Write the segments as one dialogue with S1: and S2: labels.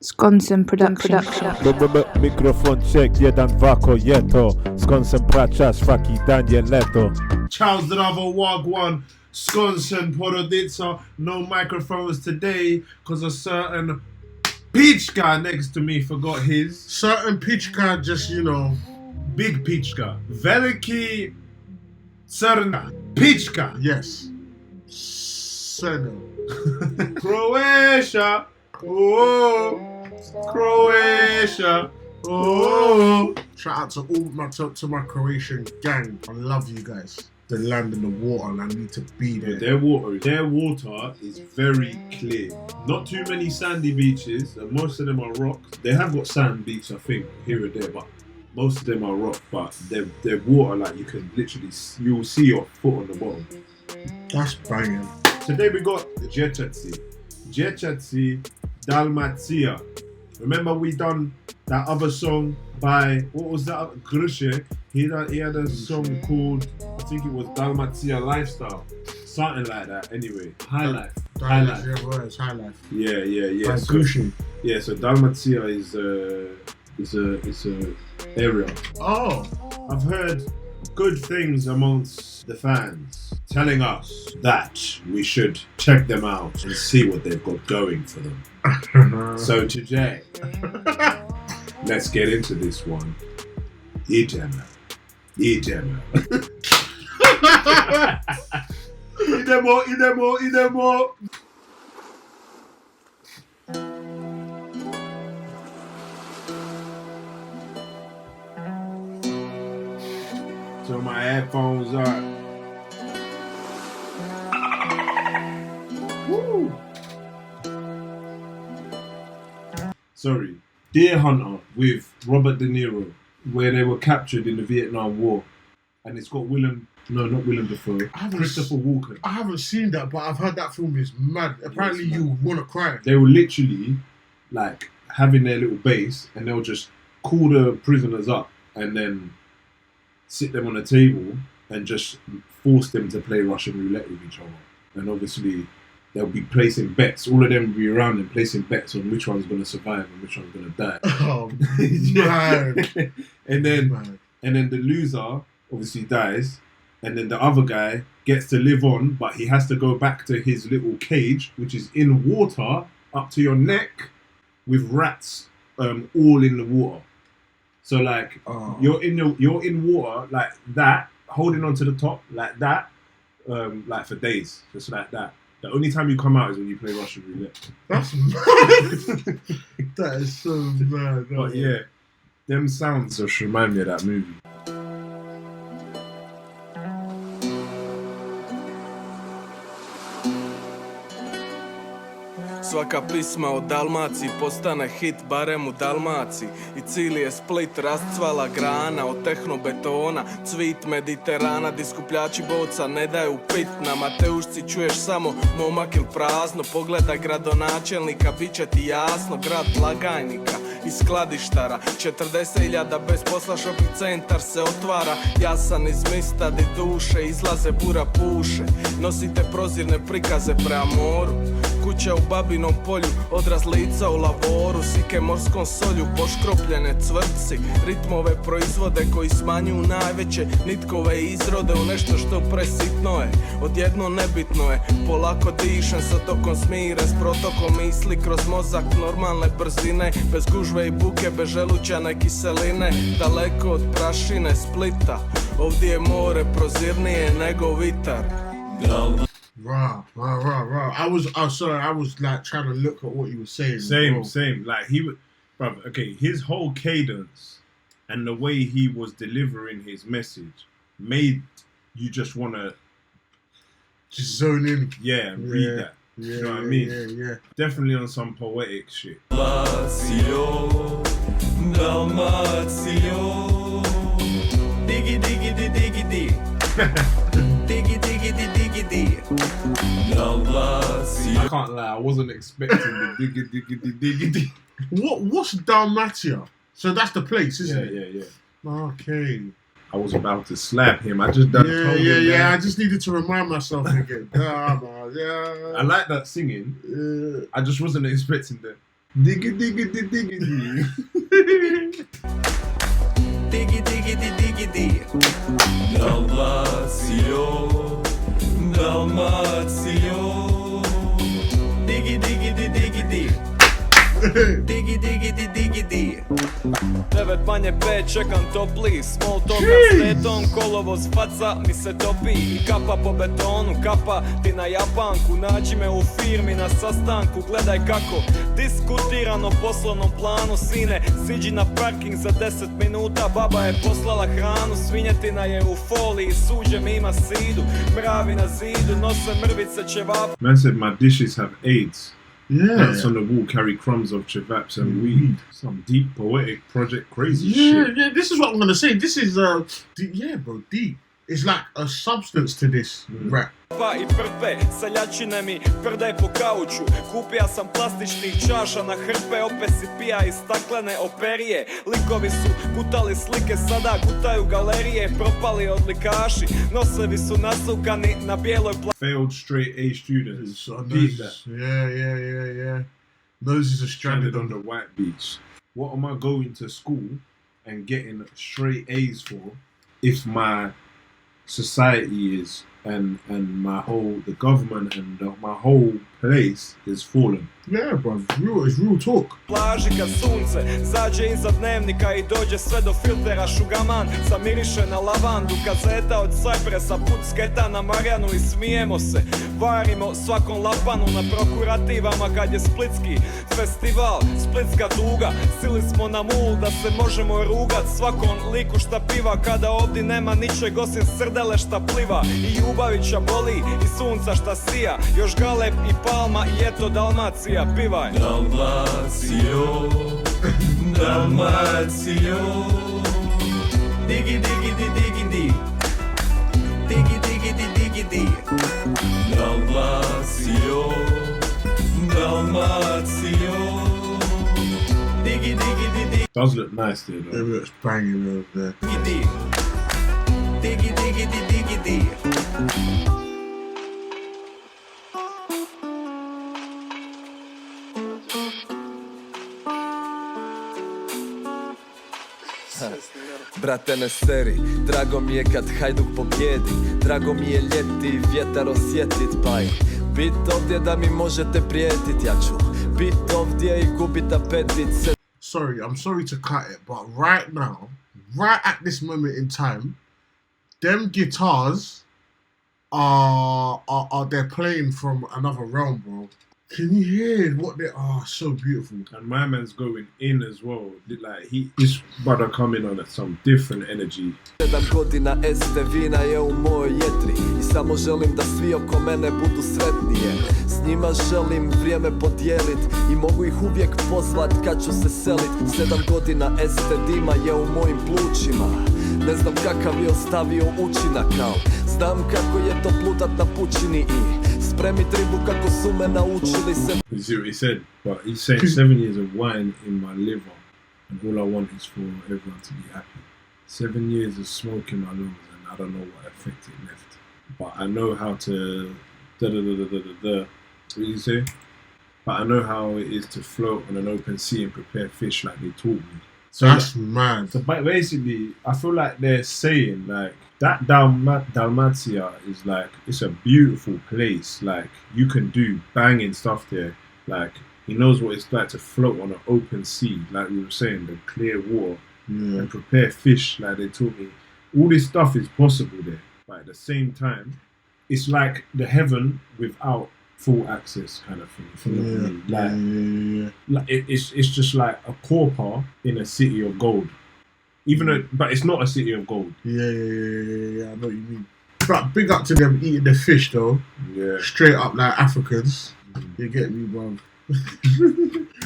S1: Skonsem Production.
S2: Mikrofon check, jeden wako jeto. Skonsem praca, szwaki Daniel Leto.
S3: Ciao zdravo, wagwan. Skonsem Production. No microphones today because a certain peach guy next to me forgot his.
S4: Certain Pichka, just, you know.
S3: Big Pichka. Veliki Crna. Pichka.
S4: Yes. Certain.
S3: Croatia. Oh. Croatia. Oh.
S4: Shout out to all my Croatian gang. I love you guys. The land and the water, and I need to be there.
S3: Their water is very clear. Not too many sandy beaches, and most of them are rocks. They have got sand beach, I think, here and there, but most of them are rock. But their water, like you can literally, you'll see your foot on the bottom.
S4: That's banging.
S3: Today we got Dječaci. Dječaci, DALMACIJA. Remember we done that other song by, what was that? Grushe. He had a song called, I think it was DALMACIJA Lifestyle. Something like that, anyway. High Life.
S4: High Life. Yeah, it's High Life.
S3: Yeah.
S4: By
S3: So,
S4: Gucci.
S3: yeah, so DALMACIJA is a area.
S4: Oh.
S3: I've heard good things amongst the fans telling us that we should check them out and see what they've got going for them. So today, let's get into this one. Idemo. Idemo. So my headphones are. Woo. Sorry. Deer Hunter with Robert De Niro, where they were captured in the Vietnam War. And it's got not Willem Dafoe, Christopher Walken.
S4: I haven't seen that, but I've heard that film is mad. Apparently you want to cry.
S3: They were literally like having their little base and they'll just call the prisoners up and then sit them on a table and just force them to play Russian roulette with each other. And obviously they'll be placing bets. All of them will be around and placing bets on which one's going to survive and which one's going to die.
S4: Oh, man.
S3: and then the loser obviously dies, and then the other guy gets to live on, but he has to go back to his little cage, which is in water up to your neck, with rats all in the water. So like you're in water like that, holding on to the top like that, like for days, just like that. The only time you come out is when you play Russian roulette.
S4: That's mad. That is so mad.
S3: But yeah, them sounds just remind me of that movie.
S5: Svaka pisma o Dalmaciji postane hit barem u Dalmaciji. I cilj je Split, rascvala grana od tehnobetona, cvit Mediterana, di skupljači boca ne daju pit. Na Mateušci čuješ samo momak il prazno, pogledaj gradonačelnika, bit će ti jasno. Grad blagajnika i skladištara, 40.000 bez posla, shopping centar se otvara. Ja sam iz mista di duše izlaze, bura puše, nosite prozirne prikaze prema moru. Kuća u Babinom polju, odraz lica u lavoru, sike morskom solju, poškropljene cvrci, ritmove proizvode koji smanjuju najveće nitkove izrode u nešto što presitno je, odjedno nebitno je. Polako dišem sa tokom smiren, s protokom misli kroz mozak normalne brzine, bez gužve i buke, bez želućane kiseline, daleko od prašine Splita, ovdje je more prozirnije nego vitar.
S4: Wow. I was like trying to look at what you were saying.
S3: Same. Like his whole cadence and the way he was delivering his message made you just want to
S4: just zone in.
S3: Yeah, and read that.
S4: Yeah,
S3: you know what I mean?
S4: Yeah.
S3: Definitely on some poetic shit.
S5: Dalmacijo, digi digi di digi di. Diggy diggy di diggy di.
S3: I can't lie, I wasn't expecting the diggy diggy di diggy di.
S4: What's Dalmacia? So that's the place, isn't it?
S3: Yeah.
S4: Okay.
S3: I was about to slap him. I just done told him that.
S4: I just needed to remind myself again.
S3: I like that singing. I just wasn't expecting Diggy diggy diggy diggy.
S5: Digi, digi, di, digi, di. Dalmacijo, Dalmacijo. Digi, digi, di, digi, di. Digi, digi, di, digi, di. 9 manje 5, čekam topli. Small talka s tetom, kolovo s faca mi se topi. I kapa po betonu, kapa ti na Japanku. Nađi me u firmi na sastanku, gledaj kako diskutirano poslovnom planu. Sine, siđi na parking za 10 minuta. Baba je poslala hranu, svinjetina je u foliji. Suđe mi ima sidu, mravi na zidu, nose mrvice ćevap.
S3: Man said my dishes have AIDS.
S4: Yeah.
S3: Plants on the wall carry crumbs of chevaps and weed. Some deep poetic project crazy
S4: Yeah,
S3: shit.
S4: yeah, this is what I'm gonna say. This is yeah, bro, deep. It's like a substance to this rap.
S5: Pa i prpe, seljačine mi prdaj po kauču. Kupija sam plastičnih čaša na hrpe. Opet si pija iz staklene operije. Likovi su gutali slike, sada gutaju galerije. Propali odlikaši, nosevi su nasukani na bijeloj
S3: Failed straight A students.
S4: So
S3: Deep that.
S4: yeah. Noses are stranded
S3: Stranded on the white beach. What am I going to school and getting straight A's for if my society is and the government and my whole place is fallen?
S4: Yeah, bro, it's real talk.
S5: plaži kad sunce zađe iza dnevnika i dođe sve do filtera. Šugaman zamiriše na lavandu, kazeta od Cypressa, put sketa na Marjanu i smijemo se. Varimo svakom lapanu na prokurativama kad je splitski festival, splitska tuga. Sili smo na mul da se možemo rugat svakom liku šta piva, kada ovdje nema ničeg osim srdele šta pliva. I Ljubavića boli i sunca šta sija, još Galeb i Palma i eto Dalmacija, pivaj. Dalmacijo, Dalmacijo. Digi, digi, di, digi, di. Digi, digi, di, digi, di. Dalmacijo, Dalmacijo. Digi, digi, di, digi,
S3: Does look nice there though.
S4: Maybe it's banging over there.
S5: di. Digi, digi, di, digi, di. Brate ne seri, drago mi je kad Hajduk pobjedi. Drago mi je ljeti, vjetar osjetit paj. Bit ovdje da mi možete prijetit, ja ću bit ovdje i gubit apetit.
S4: Sorry, I'm sorry to cut it, but right now, right at this moment in time, them guitars are they're playing from another realm, bro. Can you hear what they are? So beautiful.
S3: And my man's going in as well. Like this brother coming on at some different energy.
S5: 7 godina este vina je u mojoj jetri i samo želim da svi oko mene budu sretnije. S njima želim vrijeme podijelit i mogu ih uvijek pozvat kad ću se selit. 7 godina este dima je u mojim plućima. Ne znam kakav je ostavio učinak, al znam kako je to plutat na pučini i spremit ribu kako su me naučili se.
S3: You see what he said? But he's saying 7 years of wine in my liver, and all I want is for everyone to be happy. 7 years of smoke in my lungs, and I don't know what effect it left. But I know how to What do you say? But I know how it is to float on an open sea and prepare fish like they taught me. So
S4: That's mad.
S3: So basically, I feel like they're saying like that Dalmacia is like, it's a beautiful place. Like you can do banging stuff there. Like he knows what it's like to float on an open sea, like we were saying, the clear water, and prepare fish like they taught me. All this stuff is possible there, but at the same time, it's like the heaven without full access kind of thing. If you know what I mean? Like it's just like a pauper in a city of gold. Even though, but it's not a city of gold.
S4: Yeah, I know what you mean. But big up to them eating the fish though.
S3: Yeah.
S4: Straight up like Africans. You get me, bro.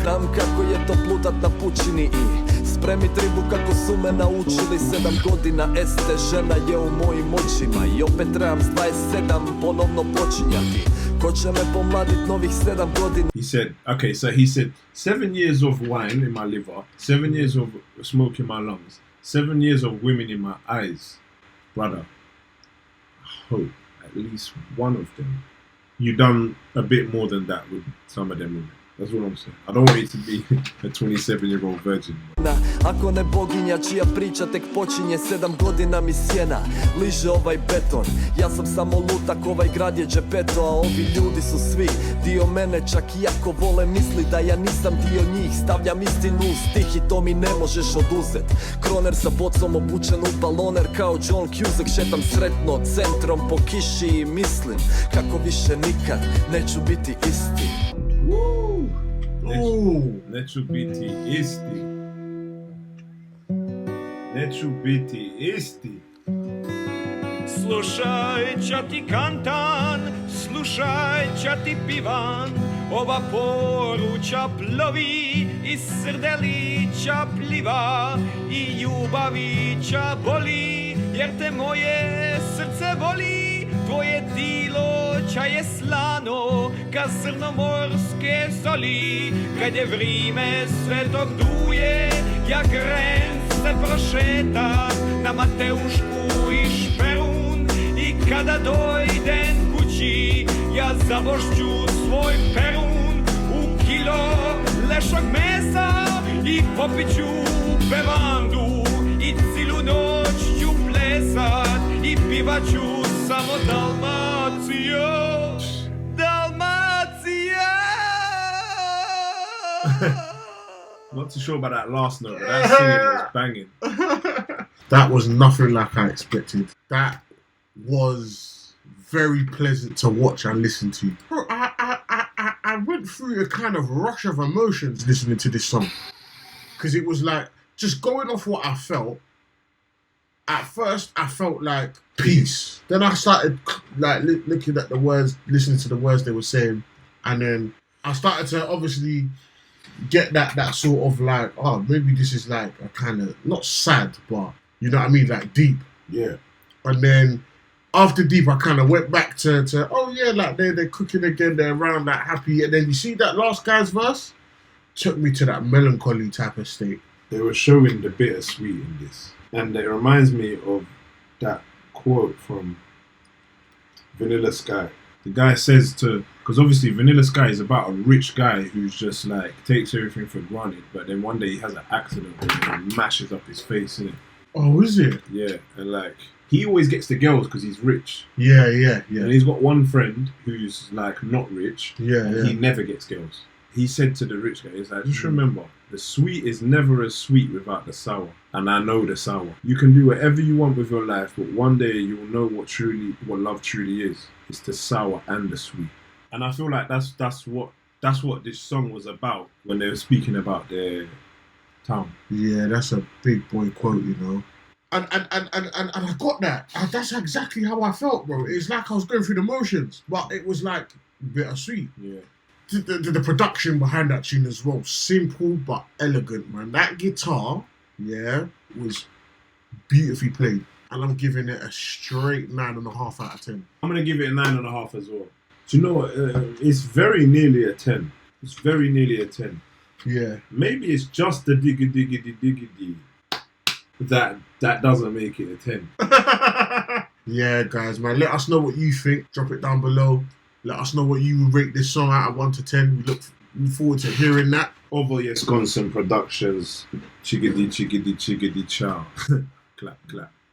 S5: Znam kako je to plutat na pučini i spremit ribu kako su me naučili. 7 godina este, žena je u mojim očima i opet trebam s 27 ponovno počinjati. Ko će me pomladit novih 7 godina?
S3: He said, okay, so he said 7 years of wine in my liver, 7 years of smoke in my lungs, 7 years of women in my eyes. Brother, I hope at least one of them. You done a bit more than that with some of them women. That's what I'm saying. I don't want you to be a 27-year-old virgin.
S1: Ako ne boginja čija priča tek počinje, 7 godina mi sjena liže ovaj beton. Ja sam samo lutak, ovaj grad je džepeto, a ovi ljudi su svi dio mene, čak i ako vole misli da ja nisam dio njih. Stavljam istinu u stih i to mi ne možeš oduzet. Kroner sa bocom obučen u baloner kao John Cusack, šetam sretno centrom po kiši i mislim kako više nikad neću biti isti.
S3: Neću biti isti. Neću biti isti.
S6: Slušaj, ća ti kantan, slušaj, ća ti pivan. Ova poruča plovi i srdelića pliva i ljubavića boli, jer te moje srce voli. Tvoje tilo ča je slano ka crnomorske soli. Kad je vrime sve dok duje, ja grence prošetam na Mateušku i Šperun. I kada dojdem kući, ja zabošću svoj perun u kilo lešog mesa i popiću bevandu i cilu noć ću plesat i pivaću samo Dalmacija. Dalmacija.
S3: I'm not too sure about that last note, but that singing was banging.
S4: That was nothing like I expected. That was very pleasant to watch and listen to. Bro, I went through a kind of rush of emotions listening to this song. Because it was like, just going off what I felt, at first I felt like peace. Then I started like looking at the words, listening to the words they were saying. And then I started to obviously get that sort of like, oh, maybe this is like a kind of, not sad, but you know what I mean, like deep.
S3: Yeah.
S4: And then after deep, I kind of went back to oh yeah, like they're cooking again, they're around, like happy. And then you see that last guy's verse took me to that melancholy type of state.
S3: They were showing the bittersweet in this. And it reminds me of that quote from Vanilla Sky. The guy says to, because obviously Vanilla Sky is about a rich guy who's just like takes everything for granted, but then one day he has an accident and mashes up his face, innit?
S4: Oh, is it?
S3: Yeah, and like he always gets the girls because he's rich.
S4: Yeah.
S3: And he's got one friend who's like not rich.
S4: Yeah.
S3: He never gets girls. He said to the rich guy, he's like, just remember, the sweet is never as sweet without the sour. And I know the sour. You can do whatever you want with your life, but one day you'll know what love truly is. It's the sour and the sweet. And I feel like that's what this song was about when they were speaking about their town.
S4: Yeah, that's a big boy quote, you know. And I got that. That's exactly how I felt, bro. It's like I was going through the motions, but it was like bittersweet.
S3: Yeah.
S4: The production behind that tune as well, simple but elegant, man. That guitar, yeah, was beautifully played. And I'm giving it a straight 9.5 out of 10.
S3: I'm going to give it a 9.5 as well. Do you know what? It's very nearly a 10. It's very nearly a 10.
S4: Yeah.
S3: Maybe it's just the diggy that doesn't make it a 10.
S4: Yeah, guys, man. Let us know what you think. Drop it down below. Let us know what you would rate this song out of 1 to 10. We look forward to hearing that.
S3: Over Wisconsin Productions. Chickadee, chickadee, chickadee, chow. Clap, clap.